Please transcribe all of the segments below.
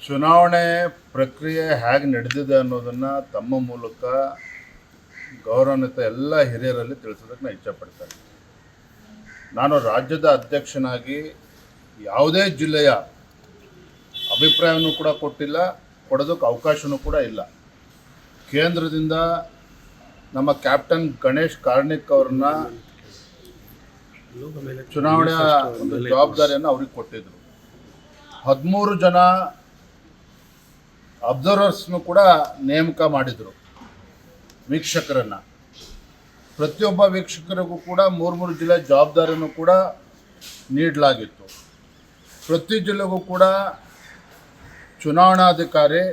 ಚುನಾವಣೆ ಪ್ರಕ್ರಿಯೆ ಹೇಗೆ ನಡೆದಿದೆ ಅನ್ನೋದನ್ನು ತಮ್ಮ ಮೂಲಕ ಗೌರವಾನ್ವಿತ ಎಲ್ಲ ಹಿರಿಯರಲ್ಲಿ ತಿಳಿಸೋದಕ್ಕೆ ನಾನು ಇಚ್ಛಪಡ್ತೇನೆ. ನಾನು ರಾಜ್ಯದ ಅಧ್ಯಕ್ಷನಾಗಿ ಯಾವುದೇ ಜಿಲ್ಲೆಯ ಅಭಿಪ್ರಾಯವನ್ನು ಕೂಡ ಕೊಟ್ಟಿಲ್ಲ, ಕೊಡೋದಕ್ಕೆ ಅವಕಾಶವೂ ಕೂಡ ಇಲ್ಲ. ಕೇಂದ್ರದಿಂದ ನಮ್ಮ ಕ್ಯಾಪ್ಟನ್ ಗಣೇಶ್ ಕಾರ್ಣಿಕ್ ಅವ್ರನ್ನ ಚುನಾವಣೆಯ ಒಂದು ಜವಾಬ್ದಾರಿಯನ್ನು ಅವ್ರಿಗೆ ಕೊಟ್ಟಿದ್ರು. 13 ಜನ ಅಬ್ಸರ್ವರ್ಸ್ನು ಕೂಡ ನೇಮಕ ಮಾಡಿದರು, ವೀಕ್ಷಕರನ್ನು. ಪ್ರತಿಯೊಬ್ಬ ವೀಕ್ಷಕರಿಗೂ ಕೂಡ 3 ಜಿಲ್ಲೆ ಜವಾಬ್ದಾರಿಯನ್ನು ಕೂಡ ನೀಡಲಾಗಿತ್ತು. ಪ್ರತಿ ಜಿಲ್ಲೆಗೂ ಕೂಡ ಚುನಾವಣಾಧಿಕಾರಿ,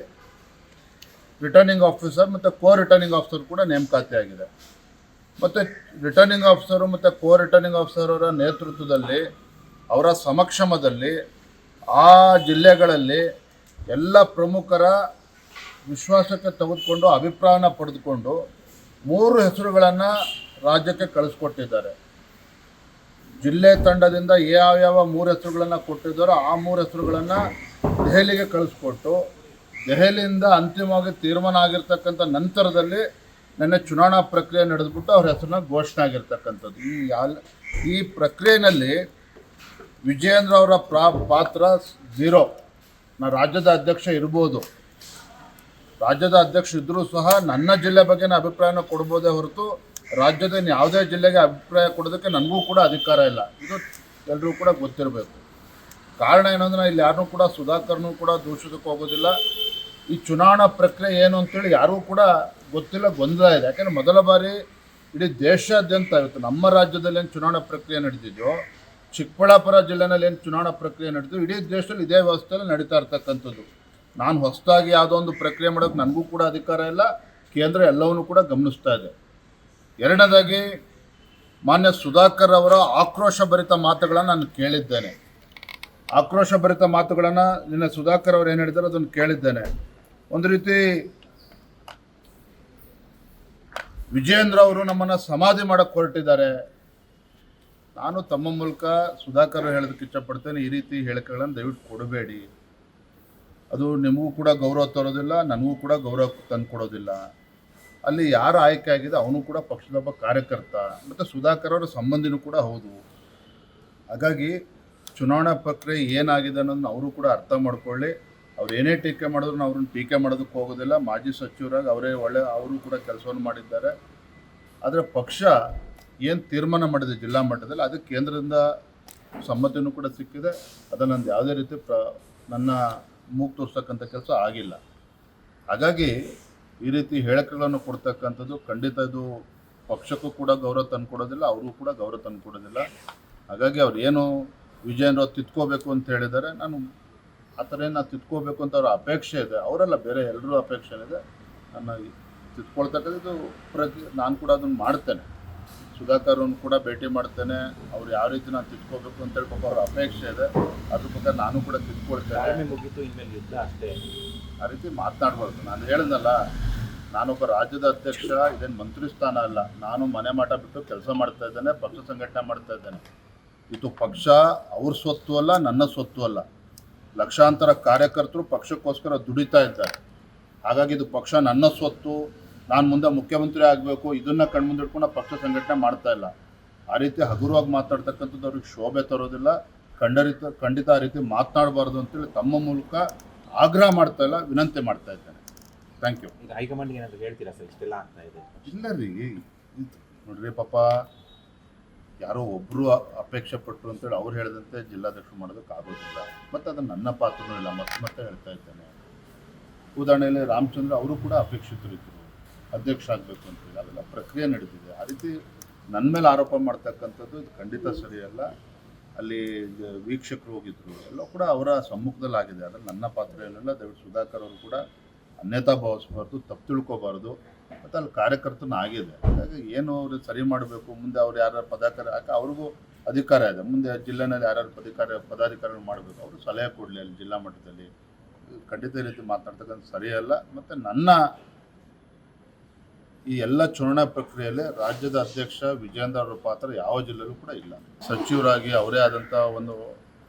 ರಿಟರ್ನಿಂಗ್ ಆಫೀಸರ್ ಮತ್ತು ರಿಟರ್ನಿಂಗ್ ಆಫೀಸರ್ ಕೂಡ ನೇಮಕಾತಿ ಆಗಿದೆ. ಮತ್ತು ರಿಟರ್ನಿಂಗ್ ಆಫೀಸರು ಮತ್ತು ರಿಟರ್ನಿಂಗ್ ಆಫೀಸರ್ ಅವರ ನೇತೃತ್ವದಲ್ಲಿ, ಅವರ ಸಮಕ್ಷಮದಲ್ಲಿ ಆ ಜಿಲ್ಲೆಗಳಲ್ಲಿ ಎಲ್ಲ ಪ್ರಮುಖರ ವಿಶ್ವಾಸಕ್ಕೆ ತೆಗೆದುಕೊಂಡು ಅಭಿಪ್ರಾಯನ ಪಡೆದುಕೊಂಡು 3 ಹೆಸರುಗಳನ್ನು ರಾಜ್ಯಕ್ಕೆ ಕಳಿಸ್ಕೊಟ್ಟಿದ್ದಾರೆ. ಜಿಲ್ಲೆ ತಂಡದಿಂದ ಯಾವ್ಯಾವ 3 ಹೆಸರುಗಳನ್ನು ಕೊಟ್ಟಿದ್ದಾರೋ ಆ 3 ಹೆಸರುಗಳನ್ನು ದೆಹಲಿಗೆ ಕಳಿಸ್ಕೊಟ್ಟು, ದೆಹಲಿಯಿಂದ ಅಂತಿಮವಾಗಿ ತೀರ್ಮಾನ ಆಗಿರ್ತಕ್ಕಂಥ ನಂತರದಲ್ಲಿ ನೆನ್ನೆ ಚುನಾವಣಾ ಪ್ರಕ್ರಿಯೆ ನಡೆದ್ಬಿಟ್ಟು ಅವ್ರ ಹೆಸರನ್ನ ಘೋಷಣೆ ಆಗಿರ್ತಕ್ಕಂಥದ್ದು. ಈ ಪ್ರಕ್ರಿಯೆಯಲ್ಲಿ ವಿಜಯೇಂದ್ರ ಅವರ ಪಾತ್ರ 0. ನಾನು ರಾಜ್ಯದ ಅಧ್ಯಕ್ಷ ಇರ್ಬೋದು, ರಾಜ್ಯದ ಅಧ್ಯಕ್ಷ ಇದ್ದರೂ ಸಹ ನನ್ನ ಜಿಲ್ಲೆ ಬಗ್ಗೆ ಅಭಿಪ್ರಾಯನ ಕೊಡ್ಬೋದೇ ಹೊರತು ರಾಜ್ಯದ ಯಾವುದೇ ಜಿಲ್ಲೆಗೆ ಅಭಿಪ್ರಾಯ ಕೊಡೋದಕ್ಕೆ ನನಗೂ ಕೂಡ ಅಧಿಕಾರ ಇಲ್ಲ. ಇದು ಎಲ್ಲರೂ ಕೂಡ ಗೊತ್ತಿರಬೇಕು. ಕಾರಣ ಏನಂದ್ರೆ ಇಲ್ಲಿ ಯಾರನ್ನೂ ಕೂಡ ಸುಧಾಕರ್ನೂ ಕೂಡ ದೂಷಿಸಕ್ಕೆ ಹೋಗೋದಿಲ್ಲ. ಈ ಚುನಾವಣಾ ಪ್ರಕ್ರಿಯೆ ಏನು ಅಂತೇಳಿ ಯಾರಿಗೂ ಕೂಡ ಗೊತ್ತಿಲ್ಲ, ಗೊಂದಲ ಇದೆ. ಯಾಕೆಂದರೆ ಮೊದಲ ಬಾರಿ ಇಡೀ ದೇಶಾದ್ಯಂತ ಇವತ್ತು ನಮ್ಮ ರಾಜ್ಯದಲ್ಲಿ ಏನು ಚುನಾವಣಾ ಪ್ರಕ್ರಿಯೆ ನಡೆದಿದೆಯೋ, ಚಿಕ್ಕಬಳ್ಳಾಪುರ ಜಿಲ್ಲೆನಲ್ಲಿ ಏನು ಚುನಾವಣಾ ಪ್ರಕ್ರಿಯೆ ನಡೆದಿದ್ದು, ಇಡೀ ದೇಶದಲ್ಲಿ ಇದೇ ವ್ಯವಸ್ಥೆಯಲ್ಲಿ ನಡೀತಾ ಇರ್ತಕ್ಕಂಥದ್ದು. ನಾನು ಹೊಸದಾಗಿ ಯಾವುದೋ ಒಂದು ಪ್ರಕ್ರಿಯೆ ಮಾಡೋಕ್ಕೆ ನನಗೂ ಕೂಡ ಅಧಿಕಾರ ಇಲ್ಲ. ಕೇಂದ್ರ ಎಲ್ಲವನ್ನೂ ಕೂಡ ಗಮನಿಸ್ತಾ ಇದೆ. ಎರಡನೇದಾಗಿ ಮಾನ್ಯ ಸುಧಾಕರ್ ಅವರ ಆಕ್ರೋಶಭರಿತ ಮಾತುಗಳನ್ನು ನಾನು ಕೇಳಿದ್ದೇನೆ. ಆಕ್ರೋಶಭರಿತ ಮಾತುಗಳನ್ನು ನಿನ್ನೆ ಸುಧಾಕರ್ ಅವರು ಏನು ಹೇಳಿದಾರೋ ಅದನ್ನು ಕೇಳಿದ್ದೇನೆ. ಒಂದು ರೀತಿ ವಿಜಯೇಂದ್ರ ಅವರು ನಮ್ಮನ್ನು ಸಮಾಧಿ ಮಾಡೋಕ್ಕೆ ಹೊರಟಿದ್ದಾರೆ. ನಾನು ತಮ್ಮ ಮೂಲಕ ಸುಧಾಕರ್ ಹೇಳೋದಕ್ಕೆ ಇಷ್ಟಪಡ್ತೇನೆ, ಈ ರೀತಿ ಹೇಳಿಕೆಗಳನ್ನು ದಯವಿಟ್ಟು ಕೊಡಬೇಡಿ. ಅದು ನಿಮಗೂ ಕೂಡ ಗೌರವ ತರೋದಿಲ್ಲ, ನನಗೂ ಕೂಡ ಗೌರವ ತಂದು ಕೊಡೋದಿಲ್ಲ. ಅಲ್ಲಿ ಯಾರು ಆಯ್ಕೆ ಆಗಿದೆ ಅವನು ಕೂಡ ಪಕ್ಷದೊಬ್ಬ ಕಾರ್ಯಕರ್ತ ಮತ್ತು ಸುಧಾಕರ್ ಅವರ ಸಂಬಂಧಿನೂ ಕೂಡ ಹೌದು. ಹಾಗಾಗಿ ಚುನಾವಣಾ ಪ್ರಕ್ರಿಯೆ ಏನಾಗಿದೆ ಅನ್ನೋದನ್ನ ಅವರು ಕೂಡ ಅರ್ಥ ಮಾಡ್ಕೊಳ್ಳಿ. ಅವ್ರು ಏನೇ ಟೀಕೆ ಮಾಡಿದ್ರು ಅವ್ರನ್ನ ಟೀಕೆ ಮಾಡೋದಕ್ಕೆ ಹೋಗೋದಿಲ್ಲ. ಮಾಜಿ ಸಚಿವರಾಗಿ ಅವರು ಕೂಡ ಕೆಲಸವನ್ನು ಮಾಡಿದ್ದಾರೆ. ಆದರೆ ಪಕ್ಷ ಏನು ತೀರ್ಮಾನ ಮಾಡಿದೆ ಜಿಲ್ಲಾ ಮಟ್ಟದಲ್ಲಿ, ಅದಕ್ಕೆ ಕೇಂದ್ರದಿಂದ ಸಮ್ಮತಿನೂ ಕೂಡ ಸಿಕ್ಕಿದೆ. ಅದನ್ನು ನಂದು ಯಾವುದೇ ರೀತಿ ನನ್ನ ಮೂಗು ತೋರಿಸ್ತಕ್ಕಂಥ ಕೆಲಸ ಆಗಿಲ್ಲ. ಹಾಗಾಗಿ ಈ ರೀತಿ ಹೇಳಿಕೆಗಳನ್ನು ಕೊಡ್ತಕ್ಕಂಥದ್ದು ಖಂಡಿತ ಇದು ಪಕ್ಷಕ್ಕೂ ಕೂಡ ಗೌರವ ತಂದು ಕೊಡೋದಿಲ್ಲ, ಅವ್ರಿಗೂ ಕೂಡ ಗೌರವ ತಂದು ಕೊಡೋದಿಲ್ಲ. ಹಾಗಾಗಿ ಅವ್ರು ಏನು ವಿಜಯೇಂದ್ರ ತಿದ್ಕೋಬೇಕು ಅಂತ ಹೇಳಿದ್ದಾರೆ, ನಾನು ಆ ಥರ ಏನು ತಿದ್ಕೋಬೇಕು ಅಂತ ಅವ್ರ ಅಪೇಕ್ಷೆ ಇದೆ. ಅವರೆಲ್ಲ ಬೇರೆ ಎಲ್ಲರೂ ಅಪೇಕ್ಷೆ ಇದೆ. ನನ್ನ ತಿದ್ಕೊಳ್ತಕ್ಕಂಥದ್ದು ನಾನು ಕೂಡ ಅದನ್ನು ಮಾಡ್ತೇನೆ. ಸುಧಾಕರ್ನ ಕೂಡ ಭೇಟಿ ಮಾಡ್ತೇನೆ. ಅವ್ರು ಯಾವ ರೀತಿ ನಾನು ತಿದ್ಕೋಬೇಕು ಅಂತ ಹೇಳ್ಬೇಕು ಅವ್ರ ಅಪೇಕ್ಷೆ ಇದೆ. ಅದ್ರ ಪ್ರಕಾರ ನಾನು ಕೂಡ ತಿದ್ಕೊಳ್ತೇನೆ. ಮುಗಿತು, ಇನ್ಮೇಲೆ ಯುದ್ಧ ಅಷ್ಟೇ. ಆ ರೀತಿ ಮಾತನಾಡ್ಬಾರ್ದು. ನಾನು ಹೇಳಿದ್ನಲ್ಲ, ನಾನೊಬ್ಬ ರಾಜ್ಯದ ಅಧ್ಯಕ್ಷ, ಇದೇನು ಮಂತ್ರಿ ಸ್ಥಾನ ಅಲ್ಲ. ನಾನು ಮನೆ ಮಾಟ ಬಿಟ್ಟು ಕೆಲಸ ಮಾಡ್ತಾ ಇದ್ದೇನೆ, ಪಕ್ಷ ಸಂಘಟನೆ ಮಾಡ್ತಾ ಇದ್ದೇನೆ. ಇದು ಪಕ್ಷ ಅವ್ರ ಸ್ವತ್ತು ಅಲ್ಲ, ನನ್ನ ಸ್ವತ್ತು ಅಲ್ಲ. ಲಕ್ಷಾಂತರ ಕಾರ್ಯಕರ್ತರು ಪಕ್ಷಕ್ಕೋಸ್ಕರ ದುಡಿತಾ ಇದ್ದಾರೆ. ಹಾಗಾಗಿ ಇದು ಪಕ್ಷ ನನ್ನ ಸ್ವತ್ತು, ನಾನು ಮುಂದೆ ಮುಖ್ಯಮಂತ್ರಿ ಆಗಬೇಕು, ಇದನ್ನು ಕಣ್ಮುಂದೆ ಇಟ್ಕೊಂಡು ಪಕ್ಷ ಸಂಘಟನೆ ಮಾಡ್ತಾ ಇಲ್ಲ. ಆ ರೀತಿ ಹಗುರವಾಗಿ ಮಾತಾಡ್ತಕ್ಕಂಥದ್ದು ಅವ್ರಿಗೆ ಶೋಭೆ ತರೋದಿಲ್ಲ. ಖಂಡಿತ ಆ ರೀತಿ ಮಾತನಾಡಬಾರ್ದು ಅಂತೇಳಿ ತಮ್ಮ ಮೂಲಕ ಆಗ್ರಹ ಮಾಡ್ತಾ ಇಲ್ಲ, ವಿನಂತಿ ಮಾಡ್ತಾ ಇದ್ದೇನೆ. Thank you. ಈಗ ಹೈಕಮಾಂಡ್ಗೆ ಏನಾದರೂ ಹೇಳ್ತೀರಾ ಸರ್, ಇಷ್ಟೆಲ್ಲ ಆಗ್ತಾ ಇದೆ? ಇಲ್ಲ ರೀ, ನೋಡ್ರಿ ಪಾಪ ಯಾರೋ ಒಬ್ಬರು ಅಪೇಕ್ಷೆ ಪಟ್ಟರು ಅಂತೇಳಿ ಅವ್ರು ಹೇಳಿದಂತೆ ಜಿಲ್ಲಾಧ್ಯಕ್ಷರು ಮಾಡೋದಕ್ಕೆ ಆಗೋದಿಲ್ಲ. ಮತ್ತು ಅದು ನನ್ನ ಪಾತ್ರನೂ ಇಲ್ಲ. ಮತ್ತೆ ಹೇಳ್ತಾ ಇದ್ದೇನೆ, ಉದಾಹರಣೆಯಲ್ಲಿ ರಾಮಚಂದ್ರ ಅವರು ಕೂಡ ಅಪೇಕ್ಷಿತರಿದ್ದರು ಅಧ್ಯಕ್ಷ ಆಗಬೇಕು ಅಂತೇಳಿ. ಅದೆಲ್ಲ ಪ್ರಕ್ರಿಯೆ ನಡೆದಿದೆ. ಆ ರೀತಿ ನನ್ನ ಮೇಲೆ ಆರೋಪ ಮಾಡ್ತಕ್ಕಂಥದ್ದು ಇದು ಖಂಡಿತ ಸರಿಯಲ್ಲ. ಅಲ್ಲಿ ವೀಕ್ಷಕರು ಹೋಗಿದ್ರು, ಎಲ್ಲ ಕೂಡ ಅವರ ಸಮ್ಮುಖದಲ್ಲಿ ಆಗಿದೆ. ಅದರಲ್ಲಿ ನನ್ನ ಪಾತ್ರ ಏನಿಲ್ಲ. ದಯವಿಟ್ಟು ಸುಧಾಕರ್ ಅವರು ಕೂಡ ಅನ್ಯತಾ ಭಾವಿಸ್ಬಾರ್ದು, ತಪ್ಪು ತಿಳ್ಕೊಬಾರ್ದು. ಮತ್ತು ಅಲ್ಲಿ ಕಾರ್ಯಕರ್ತನ ಆಗಿದೆ. ಹಾಗಾಗಿ ಏನು ಅವರು ಸರಿ ಮಾಡಬೇಕು, ಮುಂದೆ ಅವ್ರು ಯಾರು ಪದಾಧಿಕಾರಿ ಅವ್ರಿಗೂ ಅಧಿಕಾರ ಇದೆ. ಮುಂದೆ ಜಿಲ್ಲೆನಲ್ಲಿ ಯಾರ್ಯಾರು ಪದಾಧಿಕಾರಿಗಳು ಮಾಡಬೇಕು, ಅವರು ಸಲಹೆ ಕೊಡಲಿ ಅಲ್ಲಿ ಜಿಲ್ಲಾ ಮಟ್ಟದಲ್ಲಿ. ಖಂಡಿತ ಈ ರೀತಿ ಮಾತನಾಡ್ತಕ್ಕಂಥ ಸರಿಯಲ್ಲ. ಮತ್ತು ನನ್ನ ಈ ಎಲ್ಲ ಚುನಾವಣಾ ಪ್ರಕ್ರಿಯೆಯಲ್ಲಿ ರಾಜ್ಯದ ಅಧ್ಯಕ್ಷ ವಿಜಯೇಂದ್ರ ಅವರ ಪಾತ್ರ ಯಾವ ಜಿಲ್ಲೆಯಲ್ಲೂ ಕೂಡ ಇಲ್ಲ. ಸಚಿವರಾಗಿ ಅವರೇ ಆದಂಥ ಒಂದು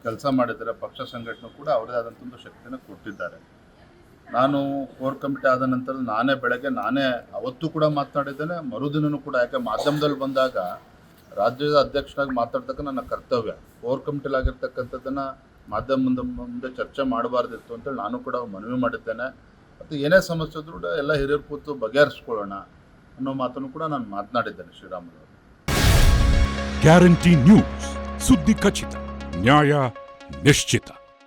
ಕೆಲಸ ಮಾಡಿದ್ದಾರೆ. ಪಕ್ಷ ಸಂಘಟನೆ ಕೂಡ ಅವರದೇ ಆದಂಥ ಒಂದು ಶಕ್ತಿಯನ್ನು ಕೊಟ್ಟಿದ್ದಾರೆ. ನಾನು ಕೋರ್ ಕಮಿಟಿ ಆದ ನಂತರ ನಾನೇ ಅವತ್ತು ಕೂಡ ಮಾತನಾಡಿದ್ದೇನೆ, ಮರುದಿನವೂ ಕೂಡ. ಯಾಕೆ ಮಾಧ್ಯಮದಲ್ಲಿ ಬಂದಾಗ ರಾಜ್ಯದ ಅಧ್ಯಕ್ಷರಾಗಿ ಮಾತಾಡ್ತಕ್ಕ ನನ್ನ ಕರ್ತವ್ಯ. ಕೋರ್ ಕಮಿಟಿಲಾಗಿರ್ತಕ್ಕಂಥದ್ದನ್ನು ಮಾಧ್ಯಮ ಮುಂದೆ ಚರ್ಚೆ ಮಾಡಬಾರ್ದಿತ್ತು ಅಂತೇಳಿ ನಾನು ಕೂಡ ಮನವಿ ಮಾಡಿದ್ದೇನೆ. ಮತ್ತು ಏನೇ ಸಮಸ್ಯೆ ಇದ್ರೂ ಕೂಡ ಎಲ್ಲ ಹಿರಿಯರು ಕೂತು ಬಗೆಹರಿಸ್ಕೊಳ್ಳೋಣ ಅನ್ನೋ ಮಾತನ್ನು ಕೂಡ ನಾನು ಮಾತನಾಡಿದ್ದೇನೆ. ಶ್ರೀರಾಮುಲು ಗ್ಯಾರಂಟಿ ನ್ಯೂಸ್, ಸುದ್ದಿ ಖಚಿತ, ನ್ಯಾಯ ನಿಶ್ಚಿತ.